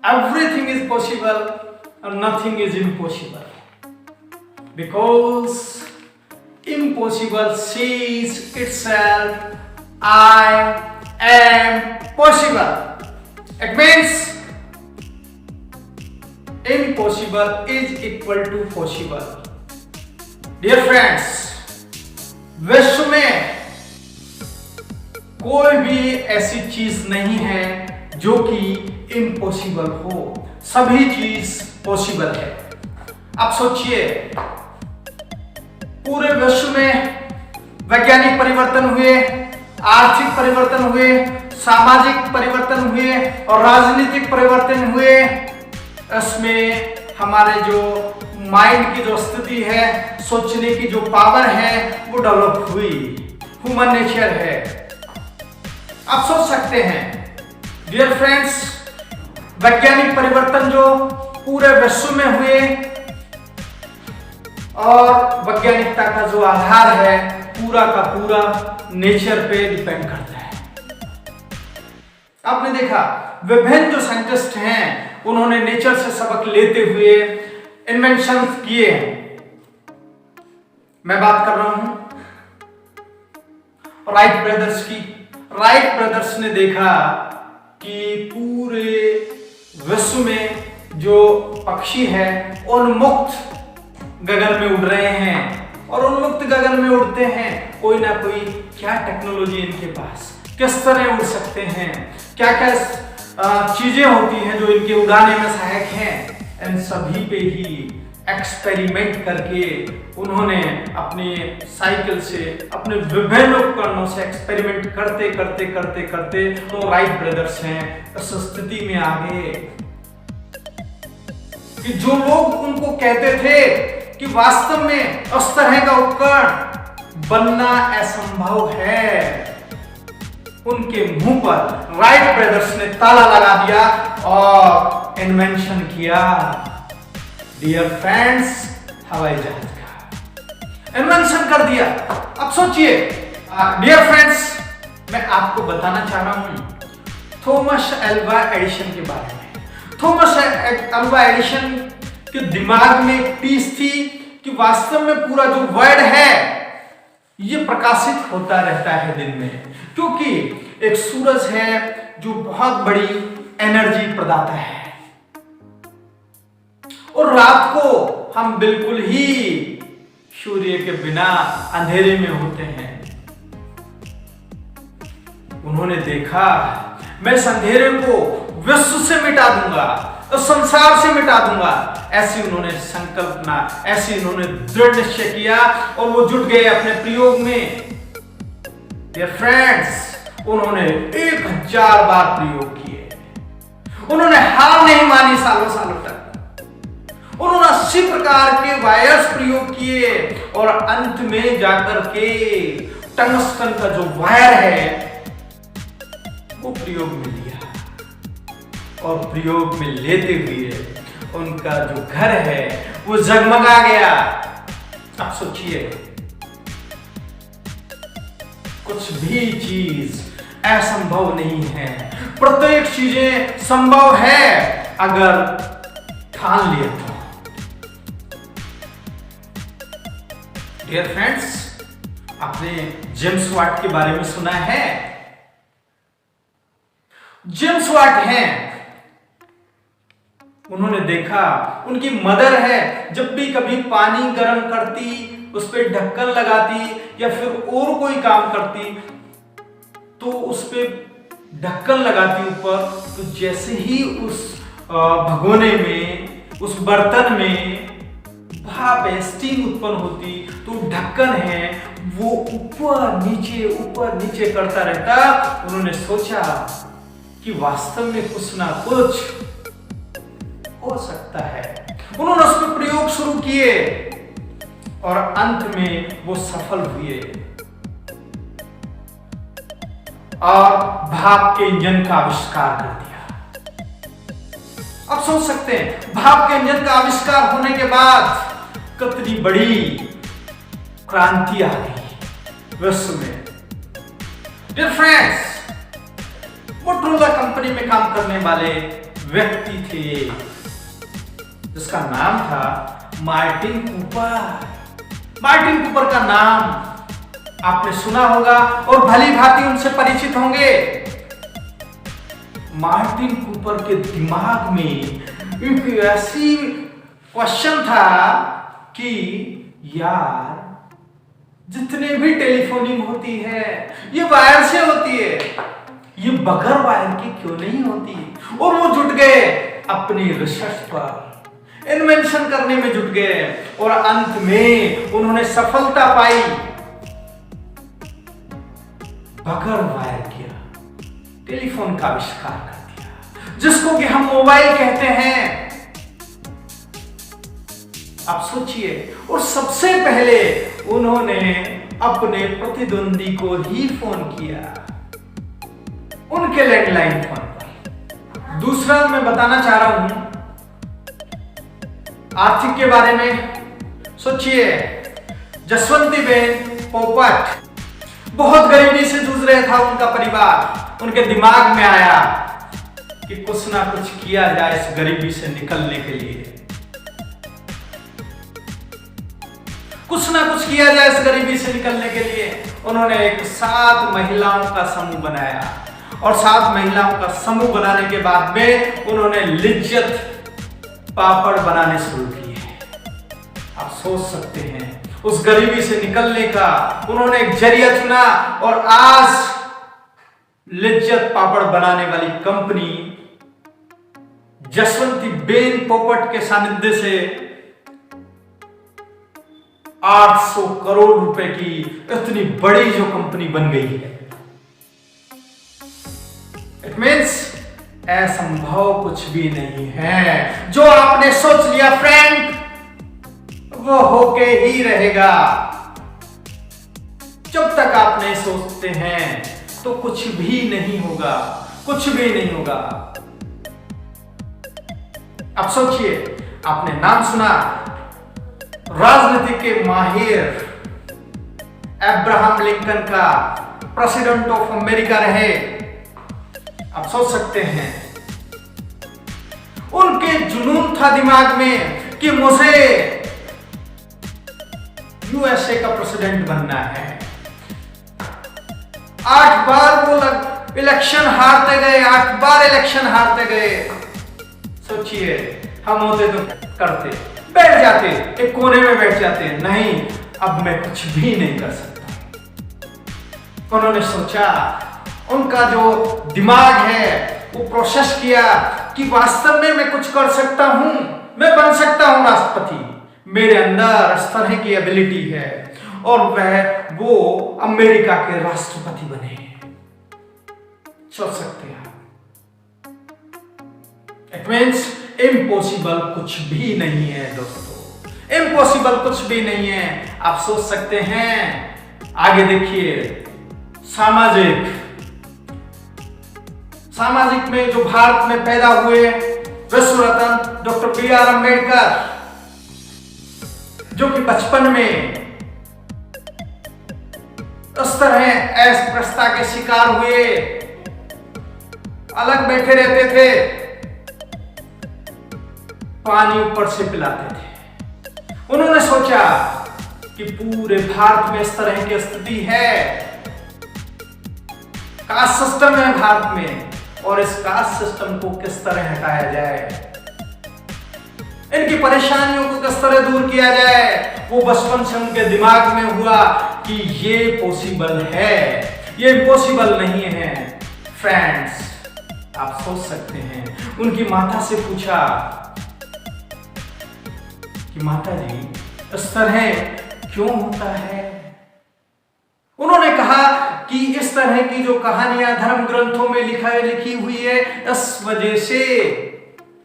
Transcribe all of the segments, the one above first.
everything is possible and nothing is impossible. Because impossible says itself, I am possible. It means impossible is equal to possible. Dear friends, विश्व में कोई भी ऐसी चीज नहीं है जो कि इम्पॉसिबल हो, सभी चीज पॉसिबल है। आप सोचिए, पूरे विश्व में वैज्ञानिक परिवर्तन हुए, आर्थिक परिवर्तन हुए, सामाजिक परिवर्तन हुए और राजनीतिक परिवर्तन हुए। इसमें हमारे जो माइंड की जो स्थिति है, सोचने की जो पावर है, वो डेवलप हुई, ह्यूमन नेचर है। आप सोच सकते हैं डियर फ्रेंड्स, वैज्ञानिक परिवर्तन जो पूरे विश्व में हुए और वैज्ञानिकता का जो आधार है पूरा का पूरा नेचर पे डिपेंड करता है। आपने देखा विभिन्न जो साइंटिस्ट हैं उन्होंने नेचर से सबक लेते हुए इन्वेंशन किए हैं। मैं बात कर रहा हूं राइट ब्रदर्स की। राइट ब्रदर्स ने देखा कि पूरे विश्व में जो पक्षी है उन्मुक्त गगन में उड़ रहे हैं और उन्मुक्त गगन में उड़ते हैं, कोई ना कोई क्या टेक्नोलॉजी इनके पास, किस तरह उड़ सकते हैं, क्या क्या चीजें होती हैं जो इनके उड़ाने में सहायक हैं। इन सभी पे ही एक्सपेरिमेंट करके उन्होंने अपने साइकिल से, अपने विभिन्न उपकरणों से एक्सपेरिमेंट करते करते करते करते तो राइट ब्रदर्स हैं इस स्थिति में आ गए कि जो लोग उनको कहते थे कि वास्तव में उस तरह का उपकरण बनना असंभव है, उनके मुंह पर राइट ब्रदर्स ने ताला लगा दिया और इन्वेंशन किया। डियर फ्रेंड्स, हवाई जहाज का इन्वेंशन कर दिया। अब सोचिए डियर फ्रेंड्स, मैं आपको बताना चाह रहा हूं थॉमस अल्वा एडिसन के बारे में। थॉमस अल्वा एडिसन के दिमाग में एक पीस थी कि वास्तव में पूरा जो वर्ल्ड है ये प्रकाशित होता रहता है दिन में, क्योंकि एक सूरज है जो बहुत बड़ी एनर्जी प्रदाता है और रात को हम बिल्कुल ही सूर्य के बिना अंधेरे में होते हैं। उन्होंने देखा मैं इस अंधेरे को विश्व से मिटा दूंगा, इस संसार से मिटा दूंगा। ऐसी उन्होंने संकल्पना, ऐसी उन्होंने दृढ़ निश्चय किया और वो जुट गए अपने प्रयोग में। डियर फ्रेंड्स, उन्होंने 1000 बार प्रयोग किए, उन्होंने हार नहीं मानी सालों सालों तक। उन्होंने 80 प्रकार के वायर्स प्रयोग किए और अंत में जाकर के टंगस्टन का जो वायर है वो प्रयोग में लिया और प्रयोग में लेते हुए उनका जो घर है वो जगमगा गया। अब सोचिए, कुछ भी चीज असंभव नहीं है, प्रत्येक चीजें संभव है अगर ठान लिए तो। डियर फ्रेंड्स, आपने जेम्स वाट के बारे में सुना है? जेम्स वाट हैं, उन्होंने देखा उनकी मदर है जब भी कभी पानी गर्म करती, उस पर ढक्कन लगाती या फिर और कोई काम करती तो उस पर ढक्कन लगाती ऊपर, तो जैसे ही उस भगोने में, उस बर्तन में भाप स्टीम उत्पन्न होती तो ढक्कन है वो ऊपर नीचे करता रहता। उन्होंने सोचा कि वास्तव में कुछ ना कुछ हो सकता है। उन्होंने उस पर प्रयोग शुरू किए और अंत में वो सफल हुए और भाप के इंजन का आविष्कार कर दिया। अब सोच सकते हैं भाप के इंजन का आविष्कार होने के बाद कितनी बड़ी क्रांति आ गई विश्व में। डियर फ्रेंड्स, मोटरोला कंपनी में काम करने वाले व्यक्ति थे जिसका नाम था मार्टिन कूपर। मार्टिन कूपर का नाम आपने सुना होगा और भली भांति उनसे परिचित होंगे। मार्टिन कूपर के दिमाग में एक ऐसी क्वेश्चन था कि यार, जितने भी टेलीफोनिंग होती है ये वायर से होती है, ये बगैर वायर की क्यों नहीं होती। और वो जुट गए अपनी रिसर्च पर, इन्वेंशन करने में जुट गए और अंत में उन्होंने सफलता पाई। बगैर वायर किया टेलीफोन का आविष्कार कर दिया, जिसको कि हम मोबाइल कहते हैं। आप सोचिए, और सबसे पहले उन्होंने अपने प्रतिद्वंदी को ही फोन किया, उनके लैंडलाइन फोन पर। दूसरा मैं बताना चाह रहा हूं आर्थिक के बारे में। सोचिए, जसवंतीबेन पोपट बहुत गरीबी से जूझ रहा था उनका परिवार। उनके दिमाग में आया कि कुछ ना कुछ किया जाए इस गरीबी से निकलने के लिए, कुछ ना कुछ किया जाए इस गरीबी से निकलने के लिए। उन्होंने एक 7 महिलाओं का समूह बनाया और 7 महिलाओं का समूह बनाने के बाद में उन्होंने लिज्जत पापड़ बनाने शुरू किए। आप सोच सकते हैं, उस गरीबी से निकलने का उन्होंने एक जरिया चुना और आज लिज्जत पापड़ बनाने वाली कंपनी जसवंतीबेन पोपट के सानिध्य से 800 करोड़ रुपए की इतनी बड़ी जो कंपनी बन गई है। इट मीन्स असंभव कुछ भी नहीं है। जो आपने सोच लिया फ्रेंड, वो होके ही रहेगा। जब तक आप नहीं सोचते हैं तो कुछ भी नहीं होगा, कुछ भी नहीं होगा। आप सोचिए, आपने नाम सुना राजनीति के माहिर अब्राहम लिंकन का, प्रेसिडेंट ऑफ अमेरिका रहे। आप सोच सकते हैं, उनके जुनून था दिमाग में कि मुझे यूएसए का प्रेसिडेंट बनना है। 8 बार वो इलेक्शन हारते गए, 8 बार इलेक्शन हारते गए। सोचिए, हम होते तो करते, बैठ जाते, एक कोने में बैठ जाते। नहीं, अब मैं कुछ भी नहीं कर सकता। उन्होंने सोचा, उनका जो दिमाग है वो प्रोसेस किया कि वास्तव में मैं कुछ कर सकता हूं, मैं बन सकता हूं राष्ट्रपति। मेरे अंदर इस तरह की एबिलिटी है और वो अमेरिका के राष्ट्रपति बने। सोच सकते हैं आप। इट मीन्स इम्पॉसिबल कुछ भी नहीं है दोस्तों, इम्पॉसिबल कुछ भी नहीं है। आप सोच सकते हैं। आगे देखिए, सामाजिक में जो भारत में पैदा हुए विश्व रत्न डॉक्टर बी आर अम्बेडकर, जो कि बचपन में उस तरह अस्पृश्यता के शिकार हुए, अलग बैठे रहते थे, पानी ऊपर से पिलाते थे। उन्होंने सोचा कि पूरे भारत में इस तरह की स्थिति है, कास्ट सिस्टम है भारत में, और इस कास्ट सिस्टम को किस तरह हटाया जाए, इनकी परेशानियों को किस तरह दूर किया जाए। वो बचपन से उनके दिमाग में हुआ कि ये पॉसिबल है, ये इम्पॉसिबल नहीं है। फ्रेंड्स, आप सोच सकते हैं, उनकी माता से पूछा कि माता जी, इस तरह क्यों होता है। उन्होंने कहा कि इस तरह की जो कहानियां धर्म ग्रंथों में लिखी हुई है, इस वजह से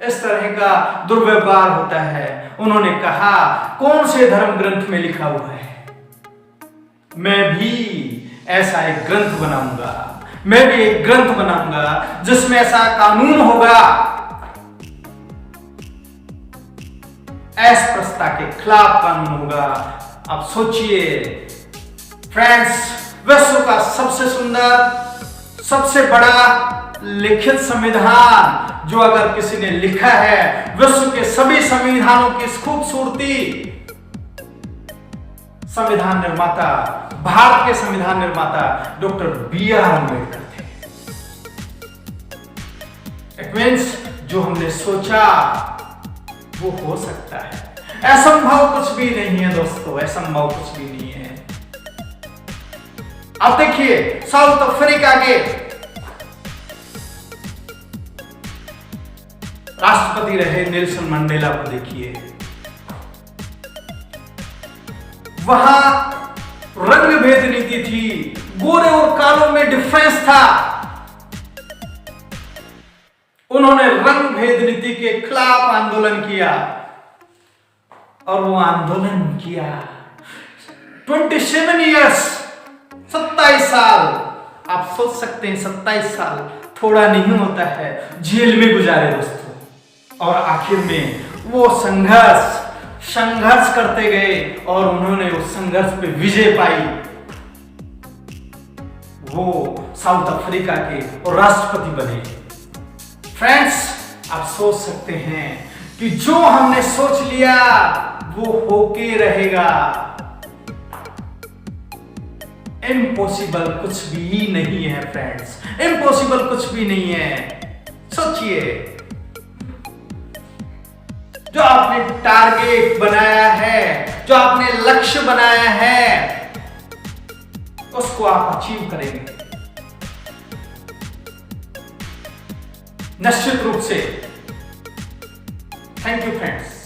इस तरह का दुर्व्यवहार होता है। उन्होंने कहा, कौन से धर्म ग्रंथ में लिखा हुआ है? मैं भी ऐसा एक ग्रंथ बनाऊंगा, मैं भी एक ग्रंथ बनाऊंगा जिसमें ऐसा कानून होगा, अस्पृश्यता के खिलाफ कानून होगा। आप सोचिए फ्रेंड्स, विश्व का सबसे सुंदर, सबसे बड़ा लिखित संविधान जो अगर किसी ने लिखा है, विश्व के सभी संविधानों की इस खूबसूरती, संविधान निर्माता, भारत के संविधान निर्माता डॉक्टर बी.आर. अम्बेडकर थे। इट मीन्स जो हमने सोचा वो हो सकता है। असंभव कुछ भी नहीं है दोस्तों, असंभव कुछ भी नहीं है। अब देखिए साउथ अफ्रीका के राष्ट्रपति रहे नेल्सन मंडेला को देखिए, वहां रंग भेद नीति थी, गोरे और कालों में डिफरेंस था। उन्होंने रंग भेद नीति के खिलाफ आंदोलन किया और वो आंदोलन किया 27 ईयर्स, 27 साल। आप सोच सकते हैं 27 साल थोड़ा नहीं होता है, जेल में गुजारे दोस्तों। और आखिर में वो संघर्ष करते गए और उन्होंने उस संघर्ष पे विजय पाई। वो साउथ अफ्रीका के और राष्ट्रपति बने। फ्रेंड्स, आप सोच सकते हैं कि जो हमने सोच लिया वो होके रहेगा। इम्पॉसिबल कुछ भी नहीं है फ्रेंड्स, इम्पॉसिबल कुछ भी नहीं है। सोचिए, जो आपने टारगेट बनाया है, जो आपने लक्ष्य बनाया है, उसको आप अचीव करेंगे निश्चित रूप से। Thank you friends.